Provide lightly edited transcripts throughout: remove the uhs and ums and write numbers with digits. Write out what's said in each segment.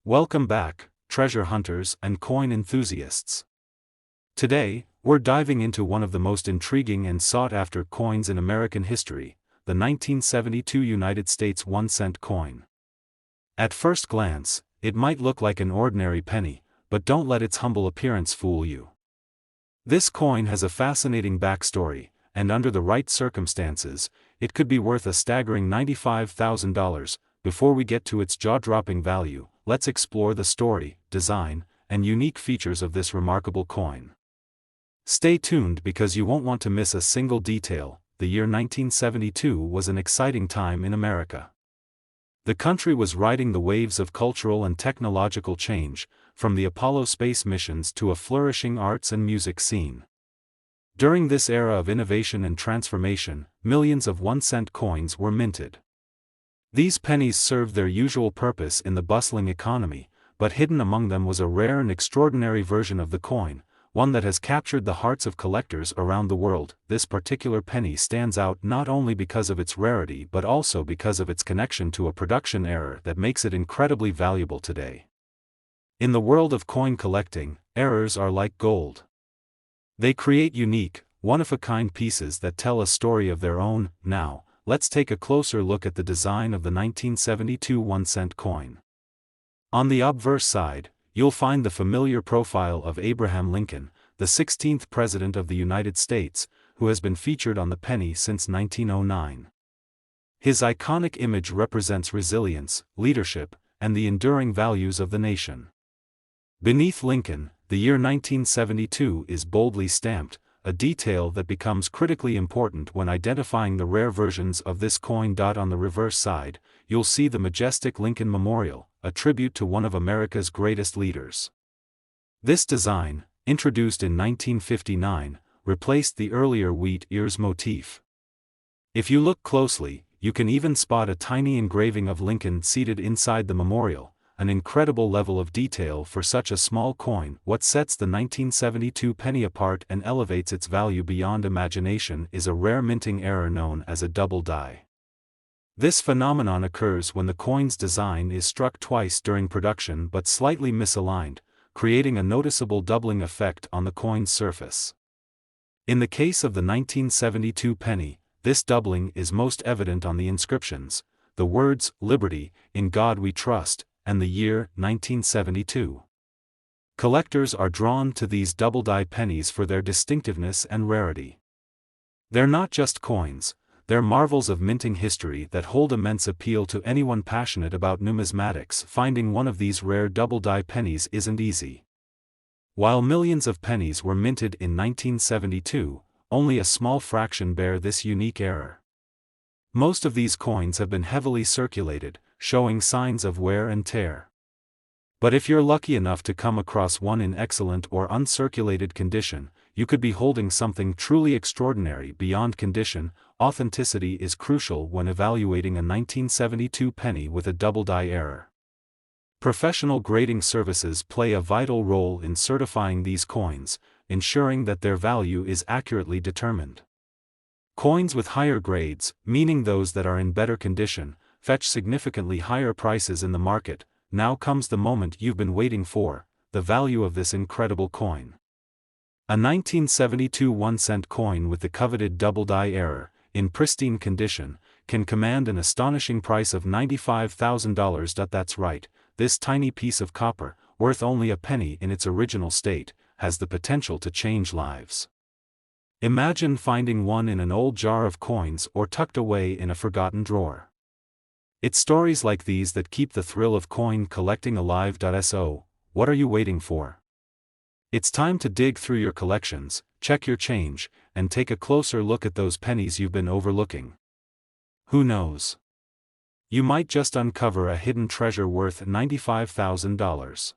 Welcome back, treasure hunters and coin enthusiasts. Today, we're diving into one of the most intriguing and sought-after coins in American history, the 1972 United States 1-cent coin. At first glance, it might look like an ordinary penny, but don't let its humble appearance fool you. This coin has a fascinating backstory, and under the right circumstances, it could be worth a staggering $95,000. Before we get to its jaw-dropping value, let's explore the story, design, and unique features of this remarkable coin. Stay tuned because you won't want to miss a single detail. The year 1972 was an exciting time in America. The country was riding the waves of cultural and technological change, from the Apollo space missions to a flourishing arts and music scene. During this era of innovation and transformation, millions of 1-cent coins were minted. These pennies served their usual purpose in the bustling economy, but hidden among them was a rare and extraordinary version of the coin, one that has captured the hearts of collectors around the world. This particular penny stands out not only because of its rarity but also because of its connection to a production error that makes it incredibly valuable today. In the world of coin collecting, errors are like gold. They create unique, one-of-a-kind pieces that tell a story of their own. Now, let's take a closer look at the design of the 1972 1-cent coin. On the obverse side, you'll find the familiar profile of Abraham Lincoln, the 16th President of the United States, who has been featured on the penny since 1909. His iconic image represents resilience, leadership, and the enduring values of the nation. Beneath Lincoln, the year 1972 is boldly stamped, a detail that becomes critically important when identifying the rare versions of this coin. On the reverse side, you'll see the majestic Lincoln Memorial, a tribute to one of America's greatest leaders. This design, introduced in 1959, replaced the earlier wheat ears motif. If you look closely, you can even spot a tiny engraving of Lincoln seated inside the memorial, an incredible level of detail for such a small coin. What sets the 1972 penny apart and elevates its value beyond imagination is a rare minting error known as a double die. This phenomenon occurs when the coin's design is struck twice during production but slightly misaligned, creating a noticeable doubling effect on the coin's surface. In the case of the 1972 penny, this doubling is most evident on the inscriptions, the words, "Liberty, in God we trust," and the year, 1972. Collectors are drawn to these double-die pennies for their distinctiveness and rarity. They're not just coins, they're marvels of minting history that hold immense appeal to anyone passionate about numismatics. Finding one of these rare double-die pennies isn't easy. While millions of pennies were minted in 1972, only a small fraction bear this unique error. Most of these coins have been heavily circulated, showing signs of wear and tear. But if you're lucky enough to come across one in excellent or uncirculated condition, you could be holding something truly extraordinary. Beyond condition, authenticity is crucial when evaluating a 1972 penny with a double-die error. Professional grading services play a vital role in certifying these coins, ensuring that their value is accurately determined. Coins with higher grades, meaning those that are in better condition, fetch significantly higher prices in the market. Now comes the moment you've been waiting for, the value of this incredible coin. A 1972 1-cent coin with the coveted double-die error, in pristine condition, can command an astonishing price of $95,000. That's right, this tiny piece of copper, worth only a penny in its original state, has the potential to change lives. Imagine finding one in an old jar of coins or tucked away in a forgotten drawer. It's stories like these that keep the thrill of coin collecting alive. So, what are you waiting for? It's time to dig through your collections, check your change, and take a closer look at those pennies you've been overlooking. Who knows? You might just uncover a hidden treasure worth $95,000.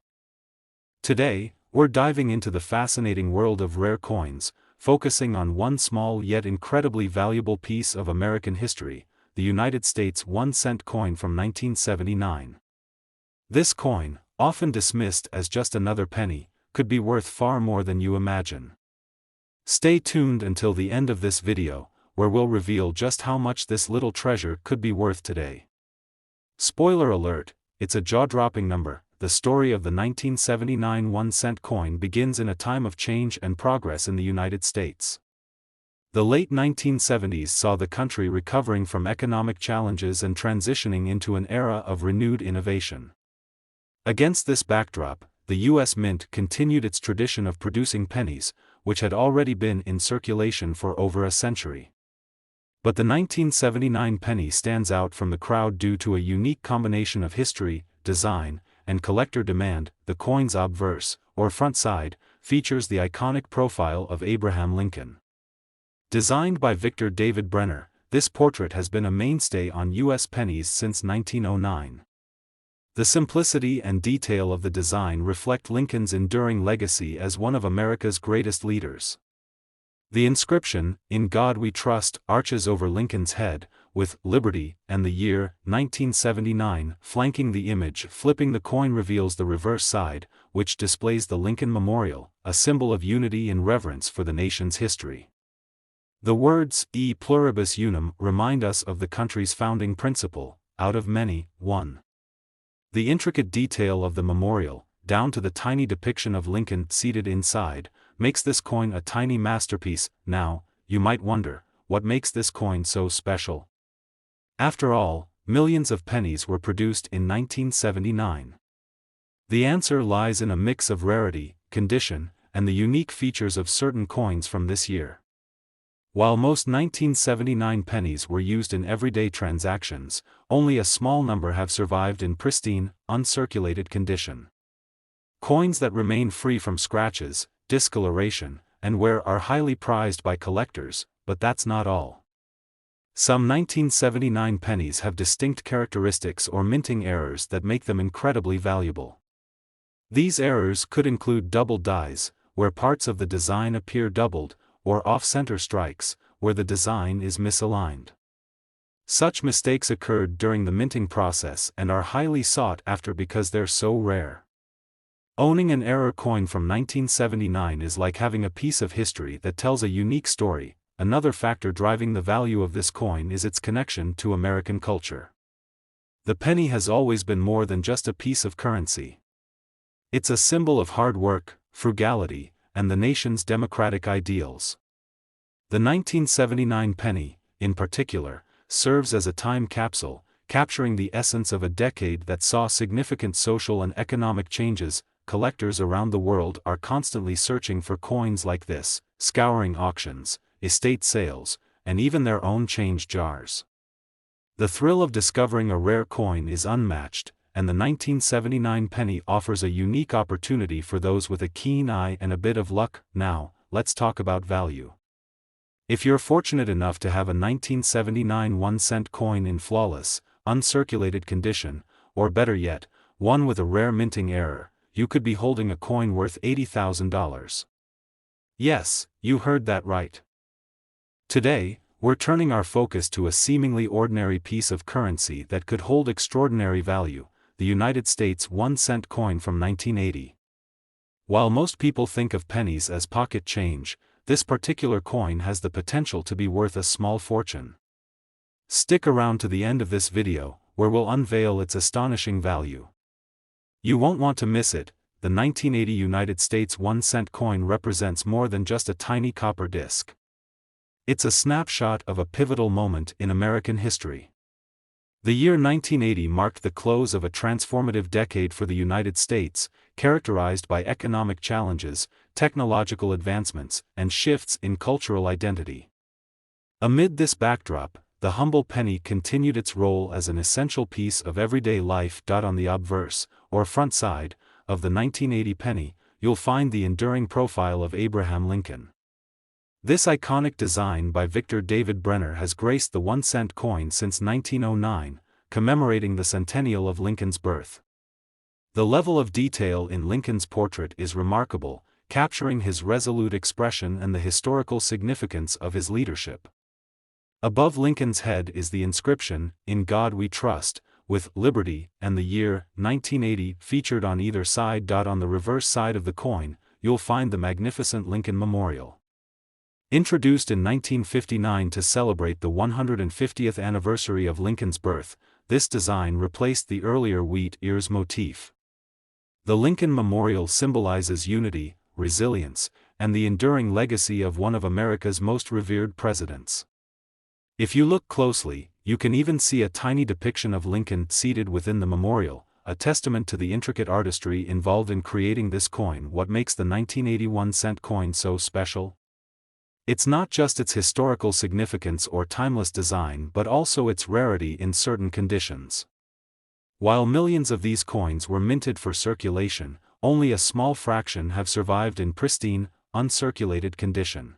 Today, we're diving into the fascinating world of rare coins, focusing on one small yet incredibly valuable piece of American history, the United States 1-cent coin from 1979. This coin, often dismissed as just another penny, could be worth far more than you imagine. Stay tuned until the end of this video, where we'll reveal just how much this little treasure could be worth today. Spoiler alert, it's a jaw-dropping number, the story of the 1979 1-cent coin begins in a time of change and progress in the United States. The late 1970s saw the country recovering from economic challenges and transitioning into an era of renewed innovation. Against this backdrop, the U.S. Mint continued its tradition of producing pennies, which had already been in circulation for over a century. But the 1979 penny stands out from the crowd due to a unique combination of history, design, and collector demand. The coin's obverse, or front side, features the iconic profile of Abraham Lincoln. Designed by Victor David Brenner, this portrait has been a mainstay on U.S. pennies since 1909. The simplicity and detail of the design reflect Lincoln's enduring legacy as one of America's greatest leaders. The inscription, "In God We Trust," arches over Lincoln's head, with "Liberty" and the year 1979 flanking the image. Flipping the coin reveals the reverse side, which displays the Lincoln Memorial, a symbol of unity and reverence for the nation's history. The words "E pluribus unum" remind us of the country's founding principle, out of many, one. The intricate detail of the memorial, down to the tiny depiction of Lincoln seated inside, makes this coin a tiny masterpiece. Now, you might wonder, what makes this coin so special? After all, millions of pennies were produced in 1979. The answer lies in a mix of rarity, condition, and the unique features of certain coins from this year. While most 1979 pennies were used in everyday transactions, only a small number have survived in pristine, uncirculated condition. Coins that remain free from scratches, discoloration, and wear are highly prized by collectors, but that's not all. Some 1979 pennies have distinct characteristics or minting errors that make them incredibly valuable. These errors could include double dies, where parts of the design appear doubled, or off-center strikes, where the design is misaligned. Such mistakes occurred during the minting process and are highly sought after because they're so rare. Owning an error coin from 1979 is like having a piece of history that tells a unique story. Another factor driving the value of this coin is its connection to American culture. The penny has always been more than just a piece of currency. It's a symbol of hard work, frugality, and the nation's democratic ideals. The 1979 penny, in particular, serves as a time capsule, capturing the essence of a decade that saw significant social and economic changes. Collectors around the world are constantly searching for coins like this, scouring auctions, estate sales, and even their own change jars. The thrill of discovering a rare coin is unmatched, and the 1979 penny offers a unique opportunity for those with a keen eye and a bit of luck. Now, let's talk about value. If you're fortunate enough to have a 1979 1-cent coin in flawless, uncirculated condition, or better yet, one with a rare minting error, you could be holding a coin worth $80,000. Yes, you heard that right. Today, we're turning our focus to a seemingly ordinary piece of currency that could hold extraordinary value, the United States 1-cent coin from 1980. While most people think of pennies as pocket change, this particular coin has the potential to be worth a small fortune. Stick around to the end of this video, where we'll unveil its astonishing value. You won't want to miss it. The 1980 United States 1-cent coin represents more than just a tiny copper disc. It's a snapshot of a pivotal moment in American history. The year 1980 marked the close of a transformative decade for the United States, characterized by economic challenges, technological advancements, and shifts in cultural identity. Amid this backdrop, the humble penny continued its role as an essential piece of everyday life. On the obverse, or front side, of the 1980 penny, you'll find the enduring profile of Abraham Lincoln. This iconic design by Victor David Brenner has graced the 1-cent coin since 1909, commemorating the centennial of Lincoln's birth. The level of detail in Lincoln's portrait is remarkable, capturing his resolute expression and the historical significance of his leadership. Above Lincoln's head is the inscription, "In God We Trust," with "Liberty" and the year 1980 featured on either side. On the reverse side of the coin, you'll find the magnificent Lincoln Memorial. Introduced in 1959 to celebrate the 150th anniversary of Lincoln's birth, this design replaced the earlier wheat ears motif. The Lincoln Memorial symbolizes unity, resilience, and the enduring legacy of one of America's most revered presidents. If you look closely, you can even see a tiny depiction of Lincoln seated within the memorial, a testament to the intricate artistry involved in creating this coin. What makes the 1981-cent coin so special? It's not just its historical significance or timeless design but also its rarity in certain conditions. While millions of these coins were minted for circulation, only a small fraction have survived in pristine, uncirculated condition.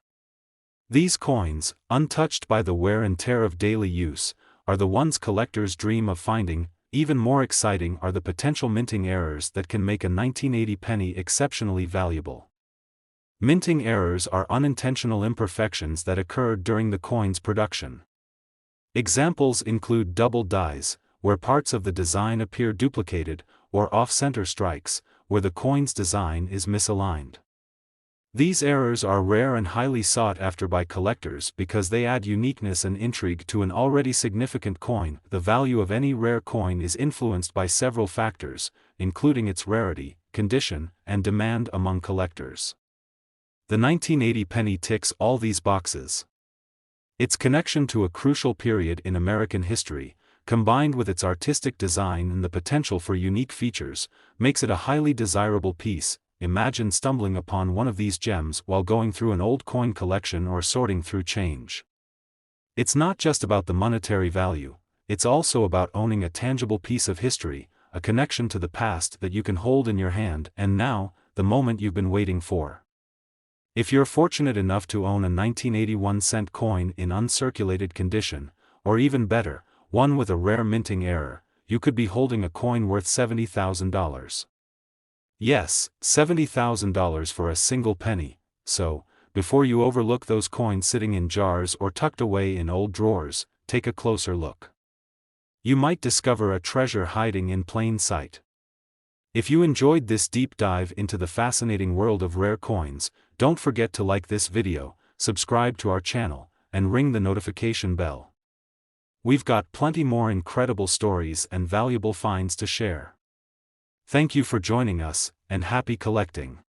These coins, untouched by the wear and tear of daily use, are the ones collectors dream of finding. Even more exciting are the potential minting errors that can make a 1980 penny exceptionally valuable. Minting errors are unintentional imperfections that occurred during the coin's production. Examples include double dies, where parts of the design appear duplicated, or off-center strikes, where the coin's design is misaligned. These errors are rare and highly sought after by collectors because they add uniqueness and intrigue to an already significant coin. The value of any rare coin is influenced by several factors, including its rarity, condition, and demand among collectors. The 1980 penny ticks all these boxes. Its connection to a crucial period in American history, combined with its artistic design and the potential for unique features, makes it a highly desirable piece. Imagine stumbling upon one of these gems while going through an old coin collection or sorting through change. It's not just about the monetary value, it's also about owning a tangible piece of history, a connection to the past that you can hold in your hand, and now, the moment you've been waiting for. If you're fortunate enough to own a 1981-cent coin in uncirculated condition, or even better, one with a rare minting error, you could be holding a coin worth $70,000. Yes, $70,000 for a single penny. So, before you overlook those coins sitting in jars or tucked away in old drawers, take a closer look. You might discover a treasure hiding in plain sight. If you enjoyed this deep dive into the fascinating world of rare coins, don't forget to like this video, subscribe to our channel, and ring the notification bell. We've got plenty more incredible stories and valuable finds to share. Thank you for joining us, and happy collecting.